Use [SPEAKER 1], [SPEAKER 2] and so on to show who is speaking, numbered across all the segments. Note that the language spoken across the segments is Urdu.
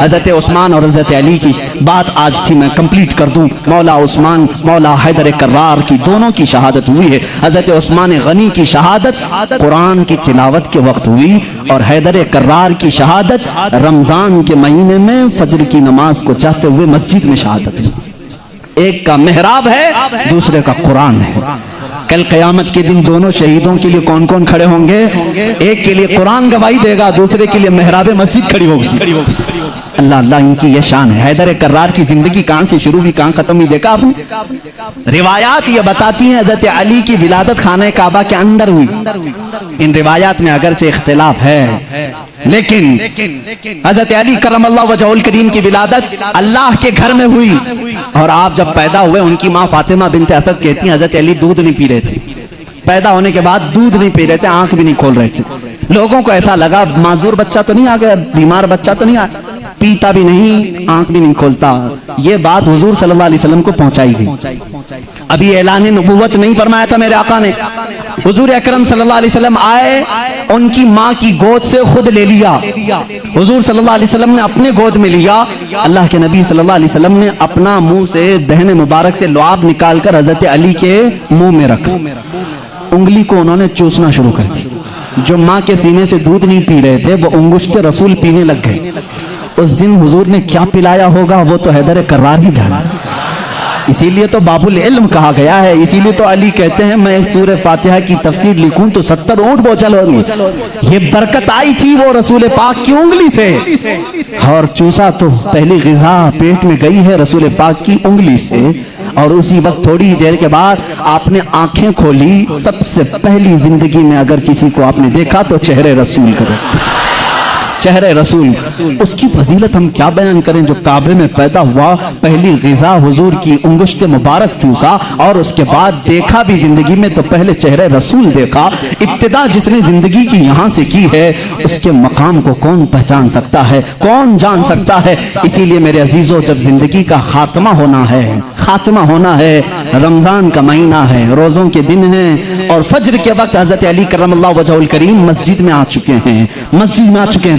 [SPEAKER 1] حضرت عثمان اور حضرت علی کی بات آج تھی، میں کمپلیٹ کر دوں. مولا عثمان مولا حیدر کرار کی دونوں کی شہادت ہوئی ہے. حضرت عثمان غنی کی شہادت قرآن کی تلاوت کے وقت ہوئی، اور حیدر کرار کی شہادت رمضان کے مہینے میں فجر کی نماز کو چاہتے ہوئے مسجد میں شہادت ہوئی. ایک کا محراب ہے، دوسرے کا قرآن ہے. کل قیامت کے دن دونوں شہیدوں کے لیے کون کون کھڑے ہوں گے؟ ایک کے لیے قرآن گواہی دے گا، دوسرے کے لیے محراب مسجد کھڑی ہوگی. اللہ اللہ ان کی یہ شان ہے. حیدر کرار کی زندگی کہاں سے شروع ہوئی کہاں ختم ہوئی دیکھا آپ نے؟ روایات یہ بتاتی ہیں حضرت علی کی ولادت خانہ کعبہ کے اندر ہوئی. ان روایات میں اگرچہ اختلاف ہے، لیکن حضرت علی کرم اللہ وجہہ الکریم کی ولادت اللہ کے گھر میں ہوئی. اور آپ جب پیدا ہوئے ان کی ماں فاطمہ بنت اسد کہتی ہیں حضرت علی دودھ نہیں پی رہے تھے. پیدا ہونے کے بعد دودھ نہیں پی رہے تھے، آنکھ بھی نہیں کھول رہے تھے. لوگوں کو ایسا لگا معذور بچہ تو نہیں آ گیا، بیمار بچہ تو نہیں آ گیا، پیتا بھی نہیں، آنکھ بھی نہیں کھولتا. یہ بات حضور صلی اللہ علیہ وسلم کو پہنچائی گئی. ابھی اعلان نبوت نہیں فرمایا تھا میرے آقا نے. حضور اکرم صلی اللہ علیہ وسلم آئے، ان کی ماں کی گود سے خود لے لیا. حضور صلی اللہ علیہ وسلم نے اپنے گود میں لیا. اللہ کے نبی صلی اللہ علیہ وسلم نے اپنا منہ سے دہن مبارک سے لعاب نکال کر حضرت علی کے منہ میں رکھا. انگلی کو انہوں نے چوسنا شروع کر دی. جو ماں کے سینے سے دودھ نہیں پی رہے تھے وہ انگشت رسول پینے لگ گئے. اس دن حضور نے کیا پلایا ہوگا وہ تو حیدر کرار ہی جانا. اسی لیے تو باب العلم کہا گیا ہے. اسی لیے تو علی کہتے ہیں میں سورہ فاتحہ کی تفسیر لکھوں تو 70 اونٹ بوچھل ہوگی. یہ برکت آئی تھی وہ رسول پاک کی انگلی سے، اور چوسا تو پہلی غذا پیٹ میں گئی ہے رسول پاک کی انگلی سے. اور اسی وقت تھوڑی دیر کے بعد آپ نے آنکھیں کھولی. سب سے پہلی زندگی میں اگر کسی کو آپ نے دیکھا تو چہرے رسول کا چہرے رسول. اس کی فضیلت ہم کیا بیان کریں. جو کعبے میں پیدا ہوا، پہلی غذا حضور کی انگشت مبارک چوسا، اور اس کے بعد دیکھا بھی زندگی میں تو پہلے چہرے رسول دیکھا. ابتدا جس نے زندگی کی یہاں سے کی ہے اس کے مقام کو کون پہچان سکتا ہے، کون جان سکتا ہے. اسی لیے میرے عزیزو جب زندگی کا خاتمہ ہونا ہے، رمضان کا مہینہ ہے، روزوں کے دن ہیں، اور فجر کے وقت حضرت علی کرم اللہ وجہہ الکریم مسجد میں آ چکے ہیں.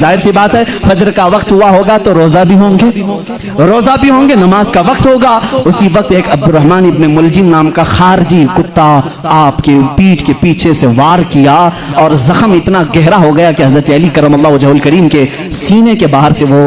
[SPEAKER 1] ظاہر سی بات ہے فجر کا وقت ہوا ہوگا تو روزہ بھی ہوں گے، نماز کا وقت ہوگا. اسی وقت ایک عبد الرحمن ابن ملجم نام کا خارجی کتا آپ کے پیٹھ کے پیچھے سے وار کیا، اور زخم اتنا گہرا ہو گیا کہ حضرت علی کرم اللہ وجہہ الکریم کے سینے کے باہر سے وہ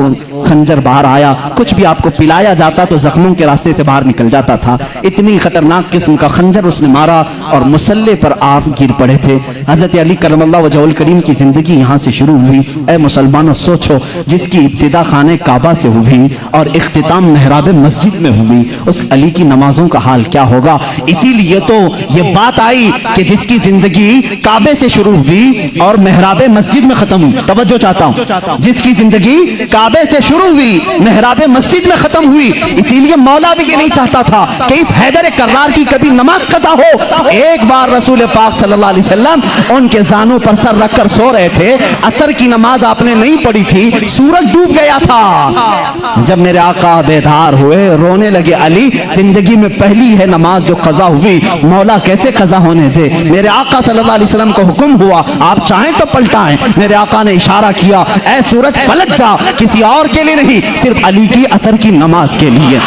[SPEAKER 1] خنجر باہر آیا. کچھ بھی آپ کو پلایا جاتا تو زخموں کے راستے سے باہر نکل جاتا تھا. اتنی خطرناک قسم کا خنجر اس نے مارا، اور مسلح پر آپ گر پڑے تھے. حضرت علی کرم اللہ وجہہ الکریم کی زندگی یہاں سے شروع ہوئی. اے مسلمانوں سوچو، جس کی ابتدا خانہ کعبہ سے ہوئی اور اختتام محراب مسجد میں ہوئی، اس علی کی نمازوں کا حال کیا ہوگا. اسی لیے تو یہ بات آئی کہ جس کی زندگی کعبے سے شروع ہوئی اور محراب مسجد میں ختم ہوئی. توجہ چاہتا ہوں، جس کی زندگی کعبے سے شروع ہوئی محراب مسجد میں ختم ہوئی. اسی لیے مولا بھی یہ نہیں چاہتا تھا کہ اس حیدر کرار کی کبھی نماز قضا ہو. ایک بار رسول پاک صلی اللہ علیہ وسلم ان کے زانوں پر سر رکھ کر سو رہے تھے. عصر کی نماز آپ نے نہیں پڑھی تھی، سورج ڈوب گیا تھا. جب میرے آقا بیدار ہوئے رونے لگے. علی زندگی میں پہلی ہے نماز جو قضا ہوئی، مولا کیسے قضا ہونے دے. میرے آقا صلی اللہ علیہ وسلم کو حکم ہوا آپ چاہیں تو پلٹائیں. میرے آقا نے اشارہ کیا اے سورج پلٹ جا، کسی اور کے لیے نہیں، صرف علی کی عصر کی نماز کے لیے،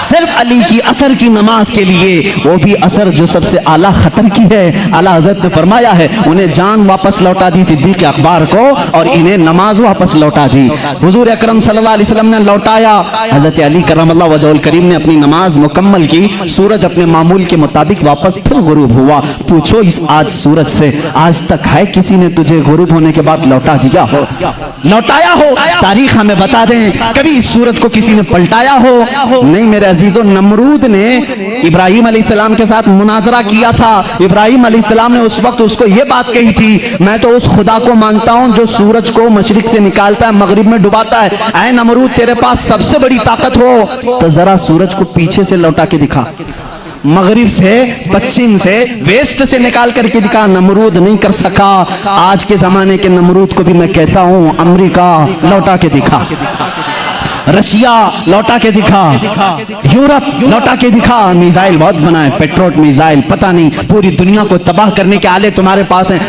[SPEAKER 1] صرف علی کی عصر کی نماز کے لیے. وہ بھی عصر جو سب سے اعلیٰ خطر کی ہے. اعلیٰ حضرت نے فرمایا ہے انہیں جان واپس لوٹا دی صدیق اکبر کو، اور انہیں نماز واپس لوٹا دی. حضور اکرم صلی اللہ علیہ وسلم نے لوٹایا. حضرت علی کرم اللہ وجہہ الکریم نے اپنی نماز مکمل کی. سورج اپنے معمول کے مطابق واپس پھر غروب ہوا. پوچھو اس آج سورج سے آج تک ہے کسی نے تجھے غروب ہونے کے بعد لوٹا دیا ہو، لوٹایا ہو؟ تاریخ ہمیں بتا دیں کبھی اس سورج کو کسی نے پلٹایا ہو؟ نہیں میرے عزیزو. نمرود نے ابراہیم علیہ السلام کے ساتھ مناظرہ کیا تھا. ابراہیم علیہ السلام نے اس وقت اس کو یہ بات کہی تھی میں تو اس خدا کو مانتا ہوں جو سورج کو مشرق سے نکالتا ہے مغرب میں ڈباتا ہے. اے نمرود تیرے پاس سب سے بڑی طاقت ہو تو ذرا سورج کو پیچھے سے لوٹا کے دکھا، مغرب سے، پچھم سے، ویسٹ سے نکال کر کے دکھا. نمرود نہیں کر سکا. آج کے زمانے کے نمرود کو بھی میں کہتا ہوں امریکہ لوٹا کے دکھا، رشیا لوٹا کے دکھا، یورپ لوٹا کے دکھا. میزائل بہت بنائے، پیٹروٹ میزائل، پتہ نہیں پوری دنیا کو تباہ کرنے کے آلے تمہارے پاس ہیں،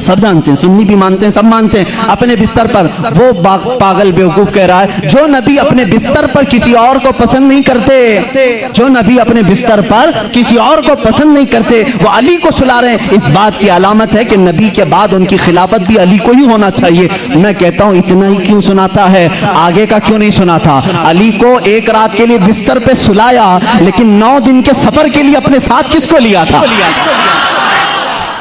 [SPEAKER 1] سب جانتے ہیں، سنی بھی مانتے ہیں، سب مانتے ہیں، اپنے بستر پر۔ وہ پاگل بیوقوف کہہ رہا ہے جو نبی اپنے بستر پر کسی اور کو پسند نہیں کرتے، جو نبی اپنے بستر پر کسی اور کو پسند نہیں کرتے، وہ علی کو سلا رہے ہیں، اس بات کی علامت ہے کہ نبی کے بعد ان کی خلافت بھی علی کو ہی ہونا چاہیے۔ میں کہتا ہوں اتنا ہی کیوں سناتا ہے، آگے کا کیوں نہیں سناتا؟ علی کو ایک رات کے لیے بستر پہ سلایا، لیکن 9 دن کے سفر کے لیے اپنے ساتھ کس کو لیا تھا؟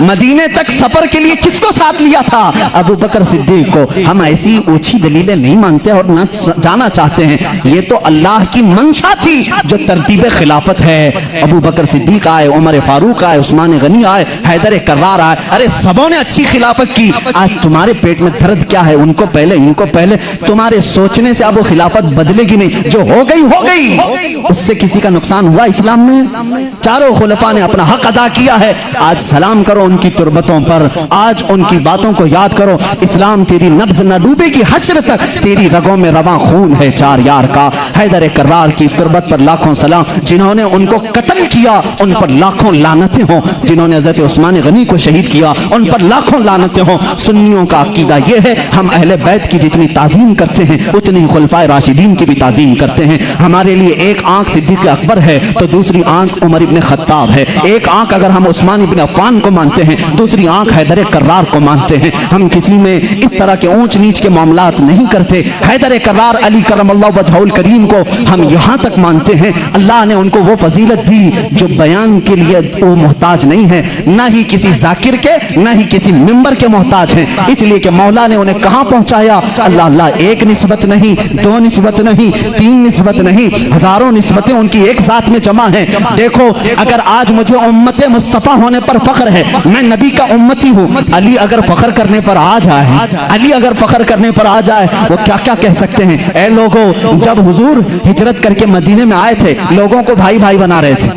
[SPEAKER 1] مدینے تک سفر کے لیے کس کو ساتھ لیا تھا؟ ابو بکر صدیق کو۔ ہم ایسی اوچھی دلیلیں نہیں مانتے اور نہ جانا چاہتے ہیں، یہ تو اللہ کی منشا تھی جو ترتیب خلافت ہے۔ ابو بکر صدیق آئے، عمر فاروق آئے، عثمان غنی آئے، حیدر کرار آئے، ارے سبوں نے اچھی خلافت کی۔ آج تمہارے پیٹ میں درد کیا ہے؟ ان کو پہلے، ان کو پہلے۔ تمہارے سوچنے سے اب وہ خلافت بدلے گی نہیں، جو ہو گئی ہو گئی، اس سے کسی کا نقصان ہوا اسلام میں؟ چاروں خلفاء نے اپنا حق ادا کیا ہے۔ آج سلام کرو ان کی تربتوں پر، آج ان کی باتوں کو یاد کرو۔ اسلام تیری نبض نہ ڈوبے گی حشر تک، تیری رگوں میں رواں خون ہے چار یار کا۔ حیدر کرار کی تربت پر لاکھوں سلام، جنہوں نے ان کو قتل کیا ان پر لاکھوں لعنتیں ہوں، جنہوں نے حضرت عثمان غنی کو شہید کیا ان پر لاکھوں لعنتیں ہوں۔ سنیوں کا عقیدہ یہ ہے، ہم اہل بیت کی جتنی تعظیم کرتے ہیں اتنی خلفائے راشدین کی بھی تعظیم کرتے ہیں۔ ہمارے لیے ایک آنکھ صدیق اکبر ہے تو دوسری آنکھ عمر ابن خطاب ہے، ایک آنکھ اگر ہم عثمان ابن عفان کو مانتے ہیں، دوسری آنکھ حیدر کرار کو مانتے ہیں۔ ہم کسی میں اس طرح کے اونچ نیچ کے معاملات نہیں کرتے۔ حیدر کرار علی کرم اللہ وجہہ الکریم کو ہم یہاں تک مانتے ہیں، اللہ نے ان کو وہ فضیلت دی جو بیان کے لیے وہ محتاج نہیں ہے، نہ ہی کسی ذاکر کے، نہ ہی کسی ممبر کے محتاج ہیں، اس لیے کہ مولا نے انہیں کہاں پہنچایا؟ اللہ اللہ، ایک نسبت نہیں، 2 نسبت نہیں، 3 نسبت نہیں، ہزاروں نسبتیں ان کی ایک ذات میں جمع ہیں۔ دیکھو اگر آج مجھے امت مصطفیٰ ہونے پر فخر ہے، میں نبی کا امتی ہوں، علی اگر فخر کرنے پر آ جائے، علی اگر فخر کرنے پر آ جائے، وہ کیا کیا کہہ سکتے ہیں؟ اے لوگوں، جب حضور ہجرت کر کے مدینے میں آئے تھے لوگوں کو بھائی بھائی بنا رہے تھے،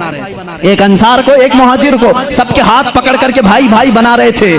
[SPEAKER 1] ایک انصار کو ایک مہاجر کو سب کے ہاتھ پکڑ کر کے بھائی بھائی بنا رہے تھے۔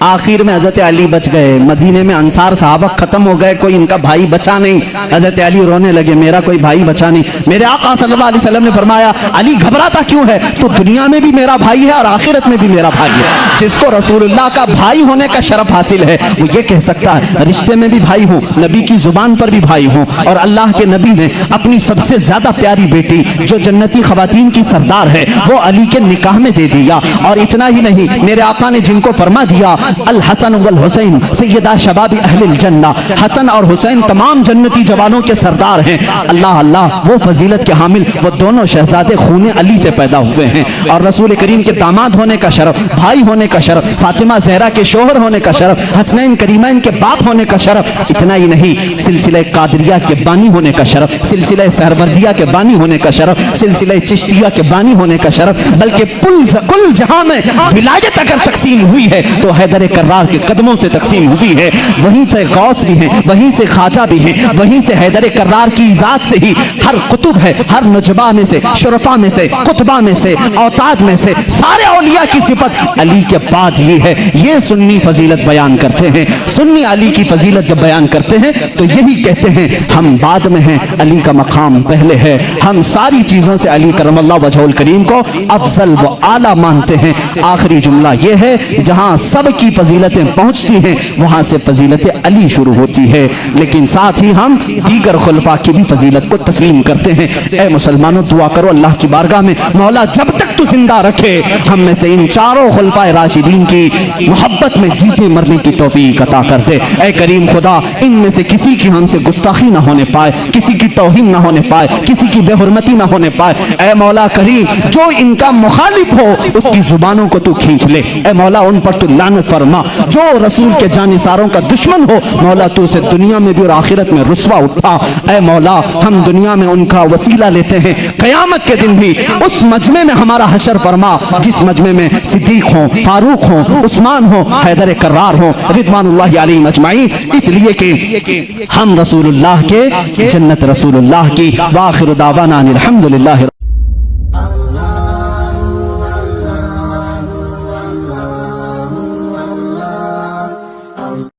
[SPEAKER 1] آخر میں حضرت علی بچ گئے، مدینے میں انصار صحابہ ختم ہو گئے، کوئی ان کا بھائی بچا نہیں۔ حضرت علی رونے لگے، میرا کوئی بھائی بچا نہیں۔ میرے آقا صلی اللہ علیہ وسلم نے فرمایا علی گھبراتا کیوں ہے؟ تو دنیا میں بھی میرا بھائی ہے اور آخرت میں بھی میرا بھائی ہے۔ جس کو رسول اللہ کا بھائی ہونے کا شرف حاصل ہے وہ یہ کہہ سکتا ہے رشتے میں بھی بھائی ہوں، نبی کی زبان پر بھی بھائی ہوں۔ اور اللہ کے نبی نے اپنی سب سے زیادہ پیاری بیٹی جو جنتی خواتین کی سردار ہے وہ علی کے نکاح میں دے دیا۔ اور اتنا ہی نہیں، میرے آقا نے جن کو فرما دیا الحسن والحسین سیدہ شباب اہل الجنہ، حسن اور حسین تمام جنتی جوانوں کے سردار ہیں۔ اللہ اللہ، وہ فضیلت کے حامل وہ دونوں شہزادے خون علی سے پیدا ہوئے ہیں، اور رسول کریم کے داماد ہونے کا شرف، بھائی ہونے کا شرف، فاطمہ زہرا کے شوہر ہونے کا شرف، حسنین کریمین کے باپ ہونے کا شرف۔ اتنا ہی نہیں، سلسلہ قادریہ کے بانی ہونے کا شرف، سلسلہ سہروردیہ کے بانی ہونے کا شرف، سلسلہ چشتیہ کے بانی ہونے کا شرف، بلکہ کل جہاں میں ولایت اگر تقسیم ہوئی ہے تو حیدر کرار کے قدموں سے تقسیم ہوئی ہے۔ وہیں سے غوث بھی ہیں، وہیں سے خواجہ بھی ہیں، وہیں سے حیدر کرار کی ذات سے ہی ہر قطب ہے، ہر نجبہ میں سے، شرفا میں سے، قطبہ میں سے، اوتاد میں سے، سارے اولیاء کی صفت علی کے بعد یہ ہے۔ یہ سنی فضیلت بیان کرتے ہیں، سنی علی کی فضیلت جب بیان کرتے ہیں تو یہی کہتے ہیں ہم بعد میں ہیں، علی کا مقام پہلے ہے۔ ہم ساری چیزوں سے علی کرم اللہ وجہہ الکریم کو افضل و اعلیٰ مانتے ہیں۔ آخری جملہ یہ ہے، جہاں سب کی فضیلتیں پہنچتی ہیں وہاں سے فضیلت علی شروع ہوتی ہے، لیکن ساتھ ہی ہم دیگر خلفاء کی بھی فضیلت کو تسلیم کرتے ہیں۔ اے مسلمانوں، دعا کرو اللہ کی بارگاہ میں، مولا جب تک تو زندہ رکھے ہم میں سے ان چاروں خلفائے راشدین کی محبت میں جیتے مرنے کی توفیق عطا کر دے۔ اے کریم خدا، ان میں سے کسی کی ہم سے گستاخی نہ ہونے پائے، کسی کی توہین نہ ہونے پائے، کسی کی بے حرمتی نہ ہونے پائے۔ اے مولا کریم، جو ان کا مخالف ہو اس کی زبانوں کو تو کھینچ لے، اے مولا ان پر تو لعنت فرما۔ جو رسول کے جانثاروں کا دشمن ہو مولا تو اسے دنیا میں بھی اور آخرت میں رسوا اٹھا۔ اے مولا، ہم دنیا میں ان کا وسیلہ لیتے ہیں، قیامت کے دن بھی اس مجمع میں ہمارا حشر فرما جس مجمع میں صدیق ہوں، فاروق ہوں، عثمان ہوں، حیدر کرار ہوں، رضوان اللہ علیہم اجمعین، اس لیے کہ ہم رسول اللہ کے، جنت رسول اللہ کی۔ وآخر دعوانا الحمدللہ۔